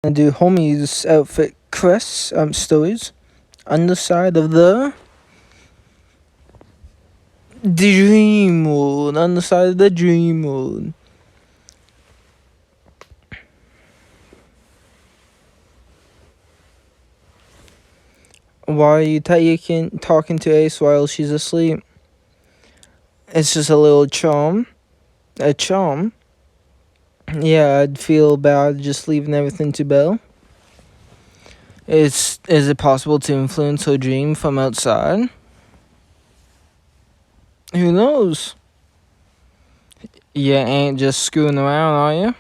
And do Hermes outfit crest stories on the side of the dream world. On the side of the dream world. Why are you talking to Ace while she's asleep? It's just a little charm. A charm? Yeah, I'd feel bad just leaving everything to Belle. Is it possible to influence her dream from outside? Who knows? You ain't just screwing around, are you?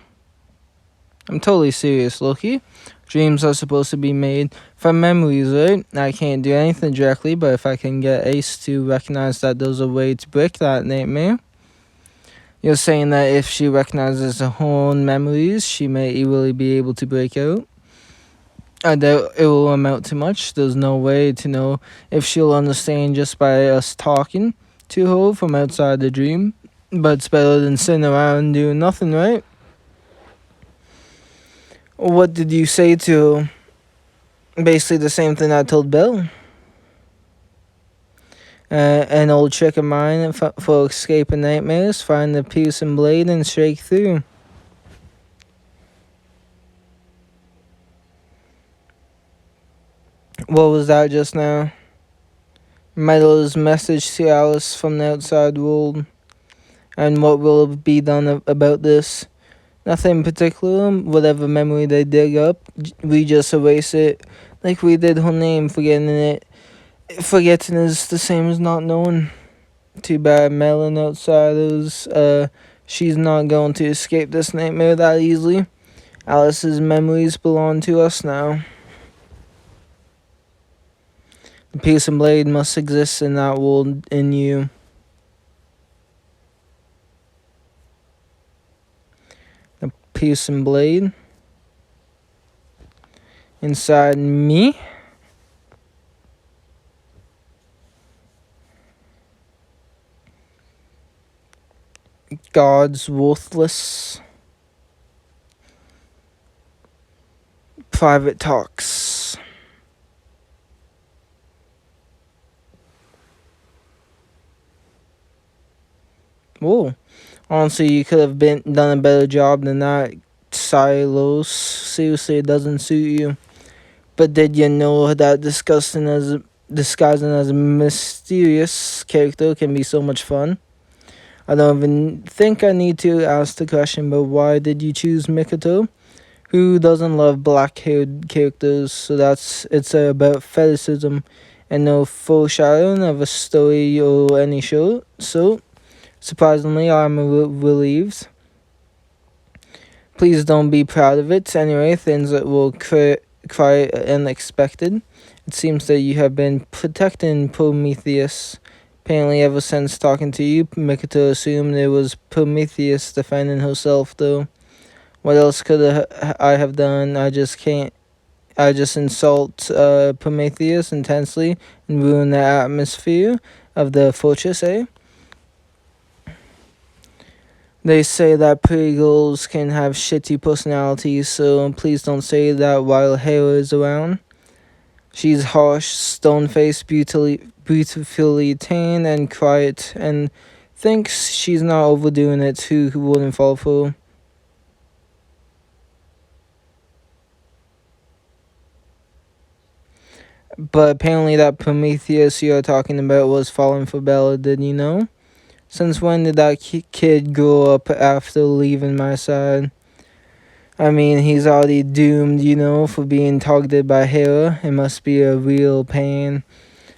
I'm totally serious, Loki. Dreams are supposed to be made from memories, right? I can't do anything directly, but if I can get Ace to recognize that there's a way to break that nightmare. You're saying that if she recognizes her own memories, she may really be able to break out? I doubt it will amount to much. There's no way to know if she'll understand just by us talking to her from outside the dream. But it's better than sitting around doing nothing, right? What did you say to her? Basically the same thing I told Bill. An old trick of mine for escaping nightmares: find the piercing blade and shake through. What was that just now? Meadow's message to Alice from the outside world. And what will be done about this? Nothing in particular. Whatever memory they dig up, we just erase it, like we did her name. Forgetting is the same as not knowing. Too bad, Melon outsiders. She's not going to escape this nightmare that easily. Alice's memories belong to us now. The piercing blade must exist in that world in you. The piercing blade inside me. God's worthless private talks. Whoa. Honestly, you could have done a better job than that, Silos. Seriously, it doesn't suit you. But did you know that disguising as a mysterious character can be so much fun? I don't even think I need to ask the question, but why did you choose Mikoto? Who doesn't love black-haired characters? So it's about fetishism and no foreshadowing of a story or any show. So, surprisingly, I'm relieved. Please don't be proud of it. Anyway, things that will quite unexpected. It seems that you have been protecting Prometheus. Apparently, ever since talking to you, Mikoto assumed it was Prometheus defending herself, though. What else could I have done? I just insult Prometheus intensely and ruin the atmosphere of the fortress, eh? They say that pretty girls can have shitty personalities, so please don't say that while Hera is around. She's harsh, stone-faced, beautifully tan and quiet, and thinks she's not overdoing it. Who wouldn't fall for her? But apparently that Prometheus you're talking about was falling for Bella, did you know? Since when did that kid grow up after leaving my side? I mean, he's already doomed, for being targeted by Hera. It must be a real pain.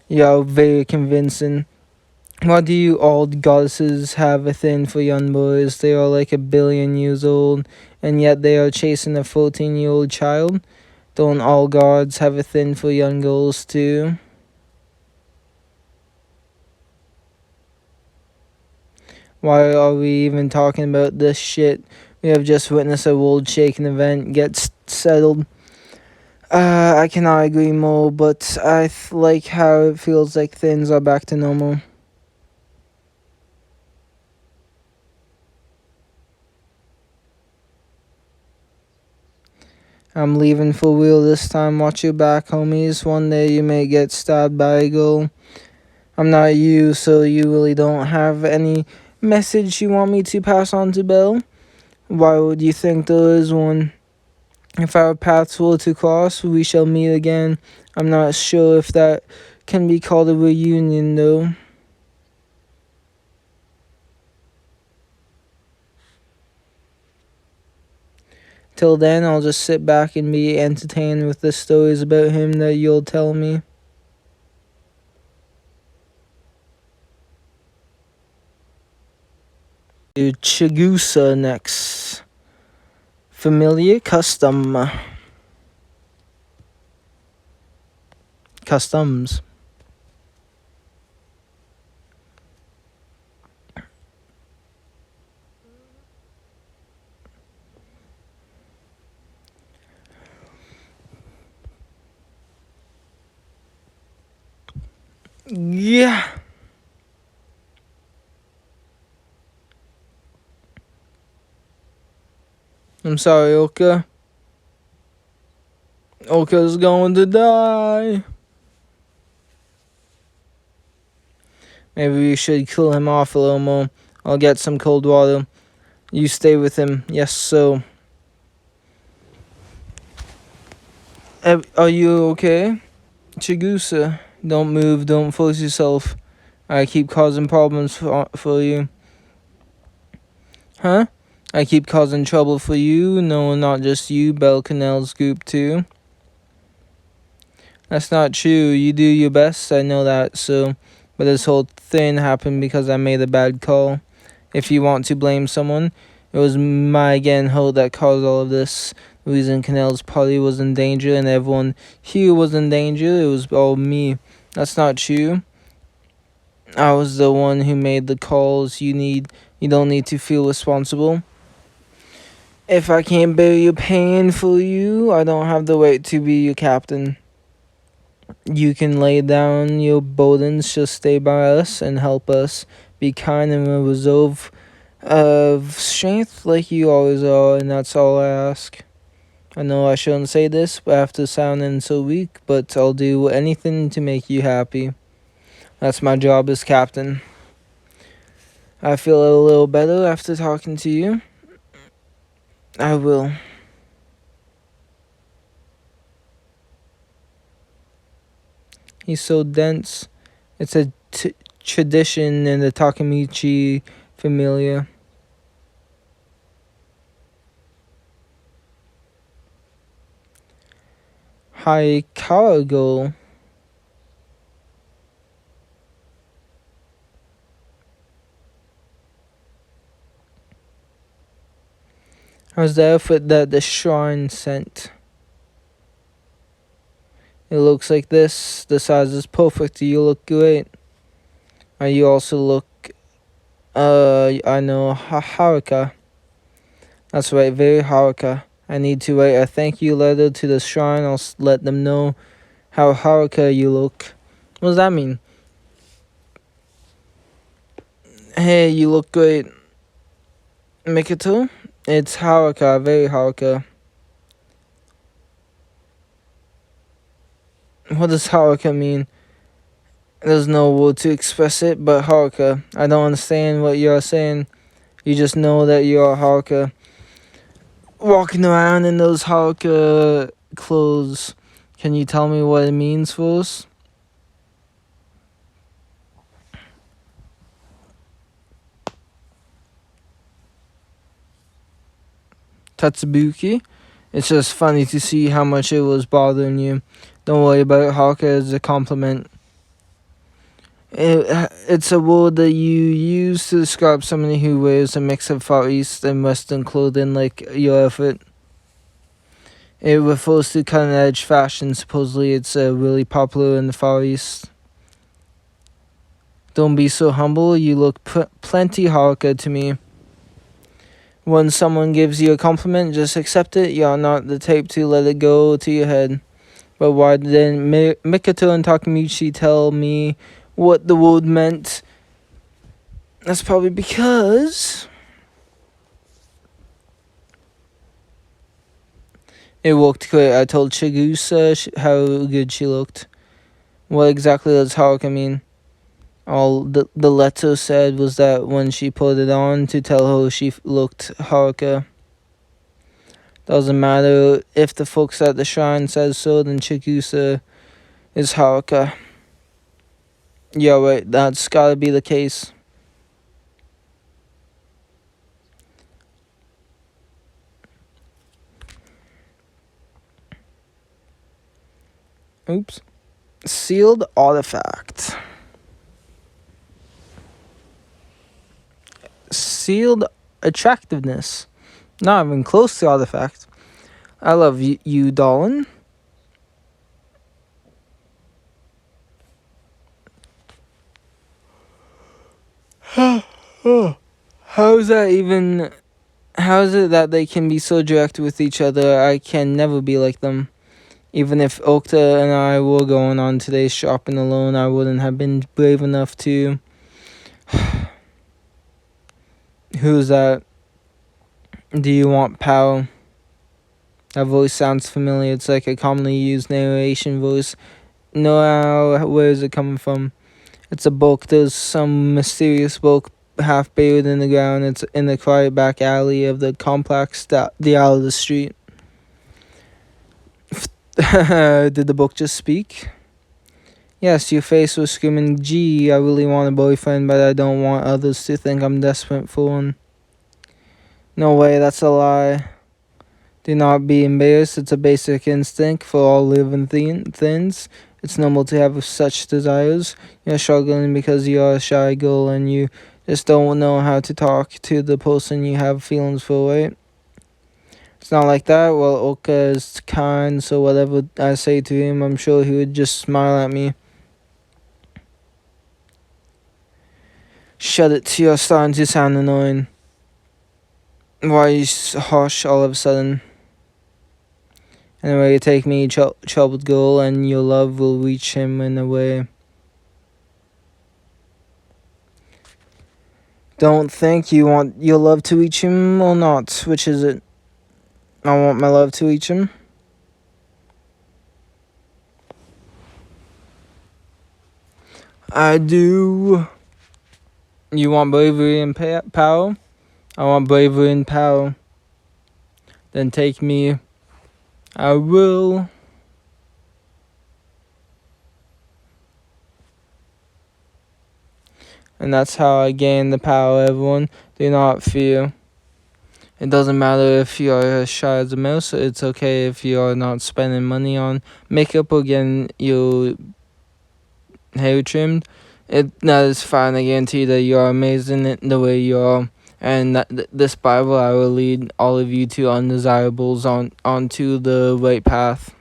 You're very convincing. Why do you old goddesses have a thing for young boys? They are like 1 billion years old, and yet they are chasing a 14-year-old child. Don't all gods have a thing for young girls too? Why are we even talking about this shit? We have just witnessed a world-shaking event get settled. I cannot agree more, but I like how it feels like things are back to normal. I'm leaving for real this time. Watch your back, homies. One day you may get stabbed by a girl. I'm not you, so you really don't have any message you want me to pass on to Bill? Why would you think there is one? If our paths were to cross, we shall meet again. I'm not sure if that can be called a reunion, though. Till then, I'll just sit back and be entertained with the stories about him that you'll tell me. To Chigusa next. Familiar custom. Customs. Yeah. I'm sorry, Oka. Oka's going to die. Maybe we should cool him off a little more. I'll get some cold water. You stay with him. Yes, so. Are you okay? Chigusa, don't move, don't force yourself. I keep causing problems for you. Huh? I keep causing trouble for you. No, not just you, Belle Cannell's group too. That's not true. You do your best, I know that, so. But this whole thing happened because I made a bad call. If you want to blame someone, it was my getting hurt that caused all of this. The reason Cannell's party was in danger and everyone here was in danger, it was all me. That's not true. I was the one who made the calls. You don't need to feel responsible. If I can't bear your pain for you, I don't have the right to be your captain. You can lay down your burdens, just stay by us and help us. Be kind and a reserve of strength like you always are, and that's all I ask. I know I shouldn't say this after sounding so weak, but I'll do anything to make you happy. That's my job as captain. I feel a little better after talking to you. I will. He's so dense. It's a tradition in the Takamichi familia. Hi, Karago. How's the outfit that the shrine sent? It looks like this. The size is perfect. You look great. You also look, I know, Haruka. That's right, very Haruka. I need to write a thank you letter to the shrine. I'll let them know how Haruka you look. What does that mean? Hey, you look great. Mikoto? It's Haruka, very Haruka. What does Haruka mean? There's no word to express it, but Haruka. I don't understand what you're saying. You just know that you're Haruka. Walking around in those Haruka clothes. Can you tell me what it means for us? Tatsubuki? It's just funny to see how much it was bothering you. Don't worry about it. Haruka as a compliment. It's a word that you use to describe somebody who wears a mix of Far East and Western clothing like your outfit. It refers to cutting edge fashion. Supposedly it's really popular in the Far East. Don't be so humble. You look plenty Haruka to me. When someone gives you a compliment, just accept it. You're not the type to let it go to your head. But why didn't Mikoto and Takamichi tell me what the word meant? That's probably because It looked great. I told Chigusa how good she looked. What exactly does Haruka mean? All the letter said was that when she put it on to tell her she looked Haruka. Doesn't matter if the folks at the shrine says so, then Chigusa is Haruka. Yeah, right, that's gotta be the case. Oops. Sealed artifact. Sealed attractiveness. Not even close to artifact. I love you, darling. How is that even? How is it that they can be so direct with each other? I can never be like them. Even if Okta and I were going on today's shopping alone, I wouldn't have been brave enough to. Who's that? Do you want power? That voice sounds familiar. It's like a commonly used narration voice. No, where is it coming from? It's a book. There's some mysterious book half buried in the ground. It's in the quiet back alley of the complex, the out of the street. Did the book just speak? Yes, your face was screaming, gee, I really want a boyfriend, but I don't want others to think I'm desperate for one. No way, that's a lie. Do not be embarrassed. It's a basic instinct for all living things. It's normal to have such desires. You're struggling because you're a shy girl and you just don't know how to talk to the person you have feelings for, right? It's not like that. Well, Oka is kind, so whatever I say to him, I'm sure he would just smile at me. Shut it, you're starting to sound annoying. Why are you harsh all of a sudden? Anyway, you take me, troubled girl, and your love will reach him in a way. Don't think you want your love to reach him or not. Which is it? I want my love to reach him. I do. You want bravery and power? I want bravery and power. Then take me. I will. And that's how I gain the power, everyone. Do not fear. It doesn't matter if you are as shy as a mouse. It's okay if you are not spending money on makeup or getting your hair trimmed. That is fine. I guarantee that you are amazing in the way you are. And this Bible, I will lead all of you to undesirables onto the right path.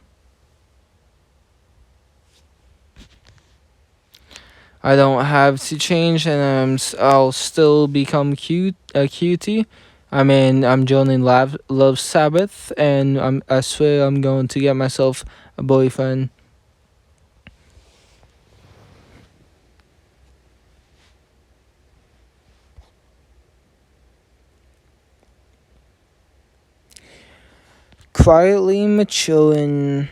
I don't have to change, and I'll still become a cutie. I mean, I'm joining Love Sabbath, and I swear I'm going to get myself a boyfriend. Quietly maturing.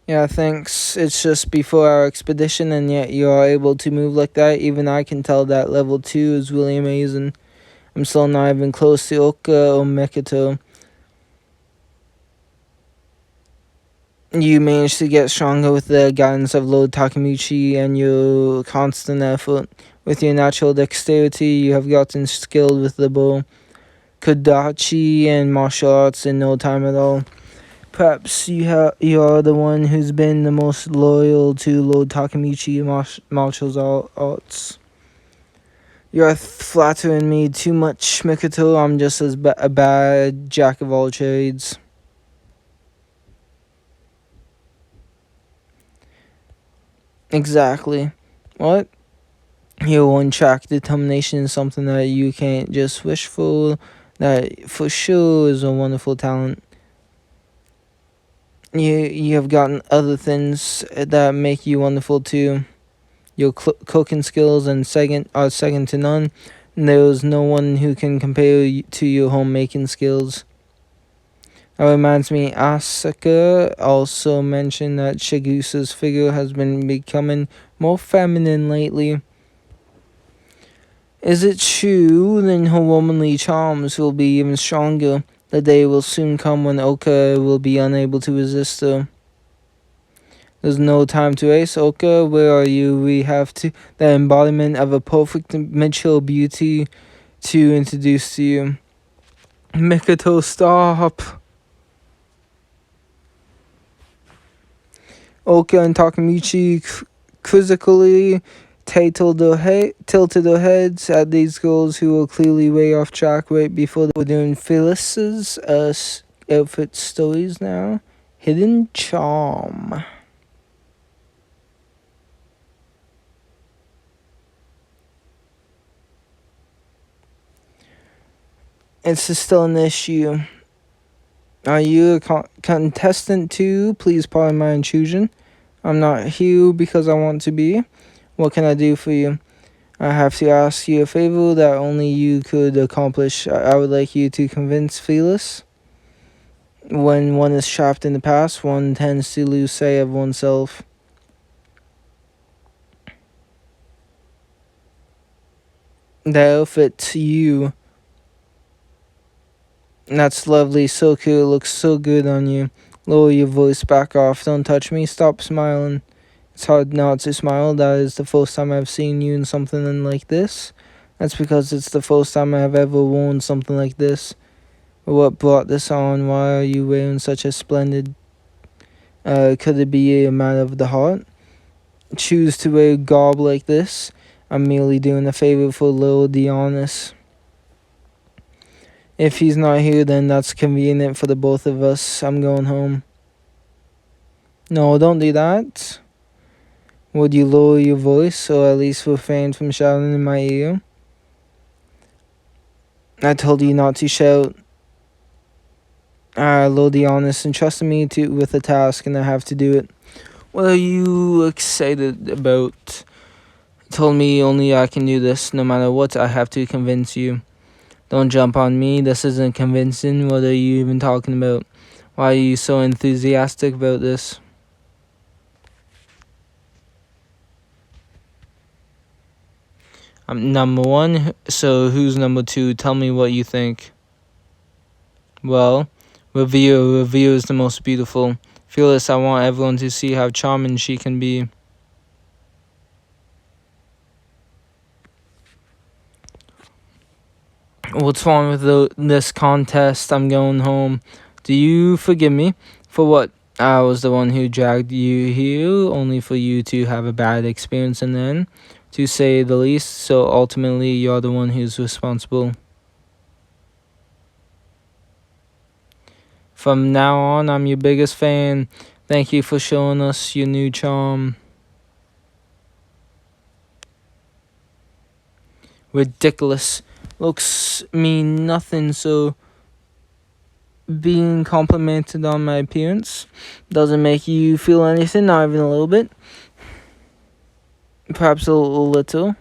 Yeah, thanks. It's just before our expedition, and yet you are able to move like that. Even I can tell that level 2 is really amazing. I'm still not even close to Oka or Mekito. You managed to get stronger with the guidance of Lord Takemichi and your constant effort. With your natural dexterity, you have gotten skilled with the bow, Kodachi, and martial arts in no time at all. Perhaps you are the one who's been the most loyal to Lord Takemichi martial arts. You're flattering me too much, Mikoto. I'm just as a bad jack of all trades. Exactly. What? Your one-track determination is something that you can't just wish for. That for sure is a wonderful talent. You have gotten other things that make you wonderful too. Your cooking skills and are second to none. And there's no one who can compare to your homemaking skills. That reminds me, Asuka also mentioned that Chigusa's figure has been becoming more feminine lately. Is it true? Then her womanly charms will be even stronger. The day will soon come when Oka will be unable to resist her. There's no time to waste. Oka, where are you? We have the embodiment of a perfect mature beauty to introduce to you. Mikoto, stop. Oka and Takamichi quizzically tilted their heads at these girls who were clearly way off track right before they were doing Phyllis's outfit stories now. Hidden charm. It's still an issue. Are you a contestant too? Please pardon my intrusion. I'm not here because I want to be. What can I do for you? I have to ask you a favor that only you could accomplish. I would like you to convince Flivis. When one is trapped in the past, one tends to lose sight of oneself. The outfit to you. That's lovely, so cute, looks so good on you. Lower your voice, back off, don't touch me, stop smiling. It's hard not to smile. That is the first time I've seen you in something like this. That's because it's the first time I've ever worn something like this. What brought this on? Why are you wearing such a splendid... could it be a matter of the heart? Choose to wear garb like this? I'm merely doing a favor for little Dionys. If he's not here, then that's convenient for the both of us. I'm going home. No, don't do that. Would you lower your voice, or at least refrain from shouting in my ear? I told you not to shout. Lord Dionys entrusted me with a task, and I have to do it. What are you excited about? Told me only I can do this. No matter what, I have to convince you. Don't jump on me. This isn't convincing. What are you even talking about? Why are you so enthusiastic about this? I'm number one, so who's number two? Tell me what you think. Well, Revere is the most beautiful. Fearless, I want everyone to see how charming she can be. What's wrong with this contest? I'm going home. Do you forgive me? For what? I was the one who dragged you here, only for you to have a bad experience in the end, to say the least, so ultimately you're the one who's responsible. From now on, I'm your biggest fan. Thank you for showing us your new charm. Ridiculous. Looks mean nothing, so being complimented on my appearance doesn't make you feel anything, not even a little bit. Perhaps a little.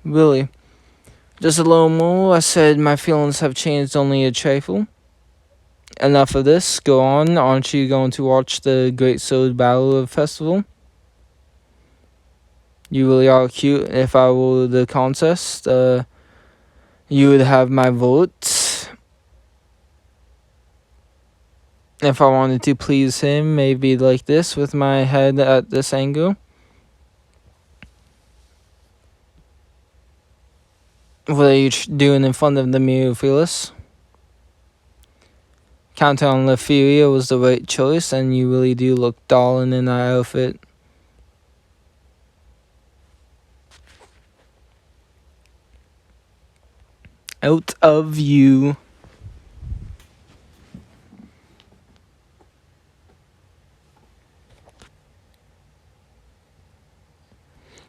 Really. Just a little more. I said my feelings have changed only a trifle. Enough of this. Go on. Aren't you going to watch the Great Sword Battle Festival? You really are cute. If I were the contest, you would have my vote. If I wanted to please him, maybe like this, with my head at this angle. What are you doing in front of the mirror, Phyllis? Countdown La Furia was the right choice, and you really do look darling in that outfit. Out of you.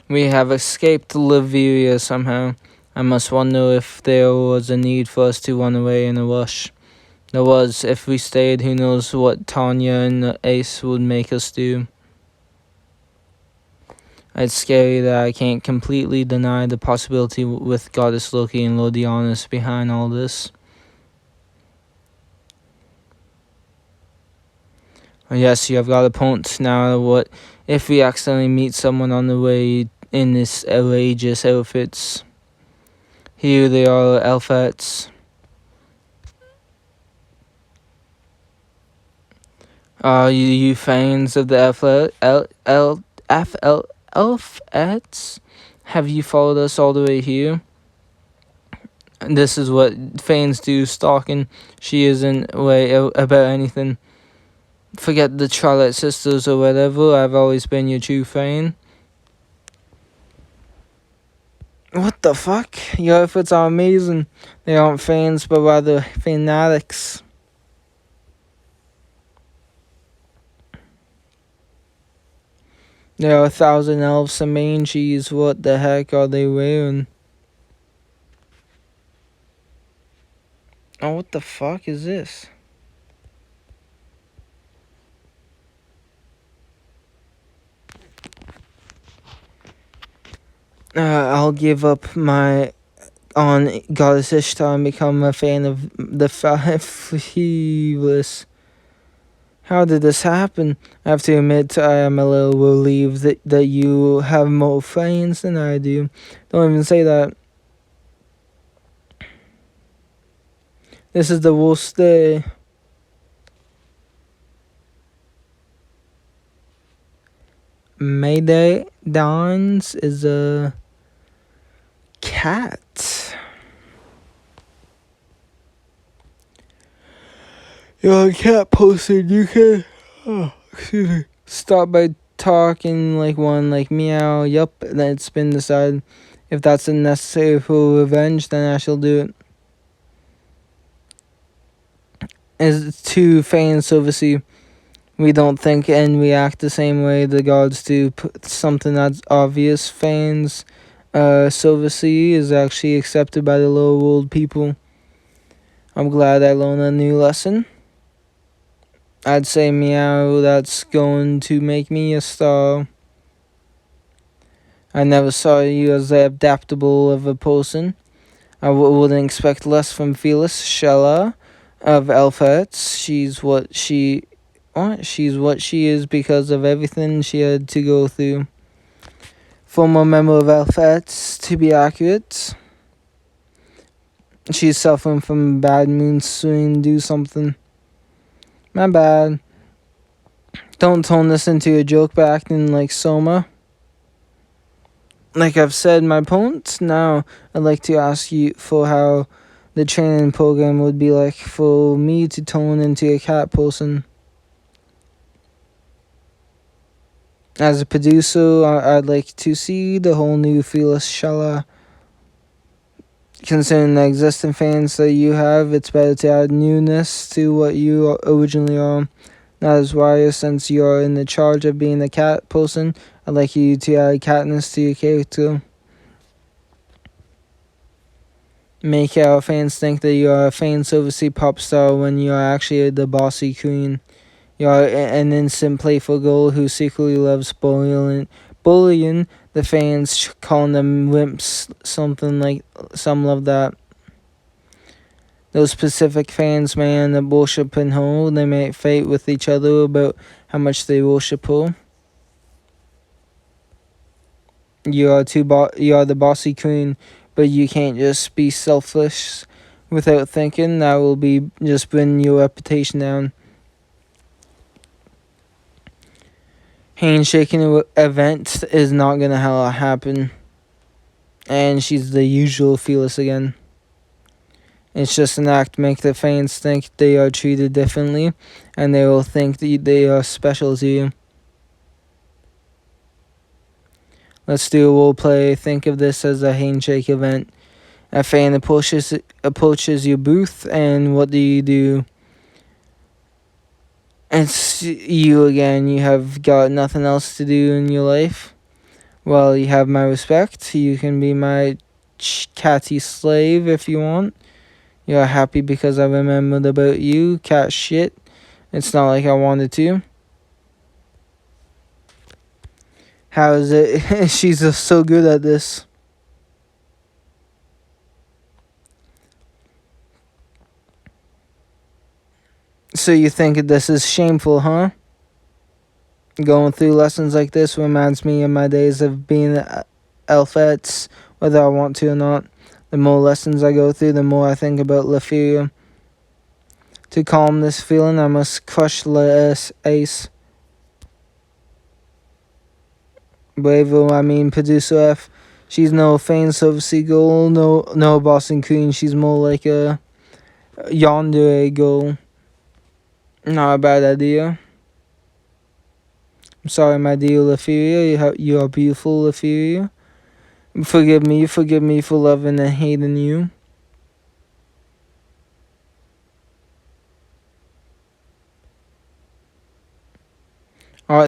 We have escaped Liveria somehow. I must wonder if there was a need for us to run away in a rush. There was. If we stayed, who knows what Tanya and the Ace would make us do. It's scary that I can't completely deny the possibility with Goddess Loki and Lodianus behind all this. Yes, you have got a point. Now, what if we accidentally meet someone on the way in this outrageous outfits? Here they are, Elfets. Are you fans of the Elfets? Have you followed us all the way here? This is what fans do, stalking. She isn't way about anything. Forget the Charlotte sisters or whatever. I've always been your true fan. What the fuck? Your outfits are amazing. They aren't fans, but rather fanatics. There are 1,000 elves and manchies. What the heck are they wearing? Oh, what the fuck is this? I'll give up my on Goddess Ishtar and become a fan of the Flivis. How did this happen? I have to admit I am a little relieved that you have more fans than I do. Don't even say that. This is the worst day. Mayday Dawns is a cat. You're a cat person. You can start by talking like one, like meow. Yup, then it's been decided. If that's necessary for revenge, then I shall do it. As to fan servicey, we don't think and react the same way the gods do. Something that's obvious. Fans servicey is actually accepted by the lower world people. I'm glad I learned a new lesson. I'd say meow, that's going to make me a star. I never saw you as adaptable of a person. I wouldn't expect less from Phyllis Shella of Elfets. She's what she is because of everything she had to go through. Former member of Elfets, to be accurate. She's suffering from bad mood swing. Do something. My bad. Don't turn this into a joke by acting like Soma. Like I've said, my point. Now, I'd like to ask you for how the training program would be like for me to turn into a cat person. As a producer, I'd like to see the whole new Phyllis Shala. Considering the existing fans that you have, it's better to add newness to what you originally are. That is why, since you are in the charge of being a cat person, I'd like you to add catness to your character. Make our fans think that you are a fan servicey pop star when you are actually the bossy queen. You are an innocent, playful girl who secretly loves bullying the fans, calling them wimps, something like some love that. Those specific fans, man, that worship in her, they may fight with each other about how much they worship her. You are the bossy queen, but you can't just be selfish without thinking. That will be just bring your reputation down. Handshaking event is not gonna happen. And she's the usual Phyllis again. It's just an act to make the fans think they are treated differently, and they will think that they are special to you. Let's do a role play. Think of this as a handshake event. A fan approaches your booth, and what do? It's you again. You have got nothing else to do in your life. Well, you have my respect. You can be my catty slave if you want. You're happy because I remembered about you, cat shit. It's not like I wanted to. How is it? She's just so good at this. So you think this is shameful, huh? Going through lessons like this reminds me of my days of being Elfettes, whether I want to or not. The more lessons I go through, the more I think about Lefuria. To calm this feeling, I must crush the ace. Bravo, I mean producer F. She's no faint of seagull, no Boston Queen. She's more like a yonder gull. Not a bad idea. I'm sorry, my dear Lefuria. You are beautiful, Lefuria. Forgive me for loving and hating you.